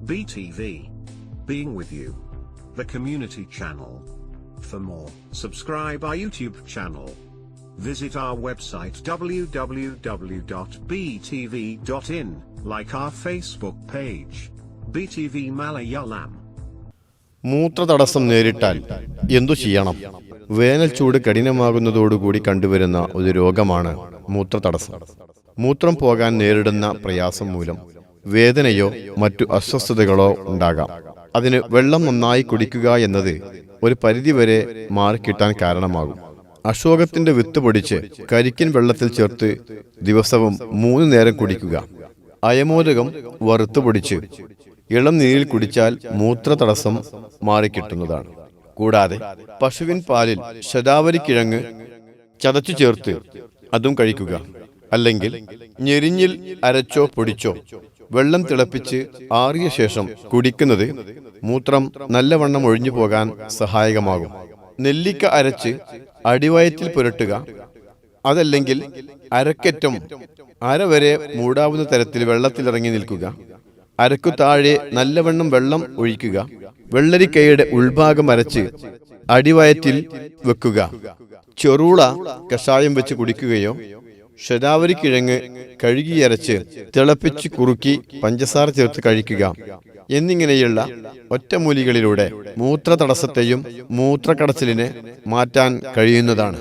BTV. Being with you. The community channel. For more, subscribe our YouTube channel. Visit our website www.btv.in, like our Facebook page. BTV Malayalam. മൂത്രതടസ്സം നേരിട്ടാൽ എന്തു ചെയ്യണം? വേനൽ ചൂട് കഠിനമാകുന്നതോടുകൂടി കണ്ടുവരുന്ന ഒരു രോഗമാണ് മൂത്രതടസ്സം. മൂത്രം പോകാൻ നേരിടുന്ന പ്രയാസം മൂലം വേദനയോ മറ്റു അസ്വസ്ഥതകളോ ഉണ്ടാകാം. അതിന് വെള്ളം നന്നായി കുടിക്കുക എന്നത് ഒരു പരിധിവരെ മാറിക്കിട്ടാൻ കാരണമാകും. അശോകത്തിന്റെ വിത്ത് പൊടിച്ച് കരിക്കിൻ വെള്ളത്തിൽ ചേർത്ത് ദിവസവും 3 നേരം കുടിക്കുക. അയമോദകം വറുത്തു പൊടിച്ച് ഇളം നീരിൽ കുടിച്ചാൽ മൂത്രതടസ്സം മാറിക്കിട്ടുന്നതാണ്. കൂടാതെ പശുവിൻ പാലിൽ ശതാവരിക്കിഴങ്ങ് ചതച്ചു ചേർത്ത് അതും കഴിക്കുക. അല്ലെങ്കിൽ ഞെരിഞ്ഞിൽ അരച്ചോ പൊടിച്ചോ വെള്ളം തിളപ്പിച്ച് ആറിയ ശേഷം കുടിക്കുന്നത് മൂത്രം നല്ലവണ്ണം ഒഴിഞ്ഞു പോകാൻ സഹായകമാകും. നെല്ലിക്ക അരച്ച് അടിവയറ്റിൽ പുരട്ടുക. അതല്ലെങ്കിൽ അരക്കറ്റം അരവരെ മൂടാവുന്ന തരത്തിൽ വെള്ളത്തിലിറങ്ങി നിൽക്കുക. അരക്കു താഴെ നല്ലവണ്ണം വെള്ളം ഒഴിക്കുക. വെള്ളരിക്കൈയുടെ ഉൾഭാഗം അരച്ച് അടിവയറ്റിൽ വെക്കുക. ചെറുള കഷായം വെച്ച് കുടിക്കുകയോ ശതാവരിക്കിഴങ്ങ് കഴുകിയരച്ച് തിളപ്പിച്ച് കുറുക്കി പഞ്ചസാര ചേർത്ത് കഴിക്കുക എന്നിങ്ങനെയുള്ള ഒറ്റമൂലികളിലൂടെ മൂത്രതടസ്സത്തെയും മൂത്രക്കടച്ചിലിനെ മാറ്റാൻ കഴിയുന്നതാണ്.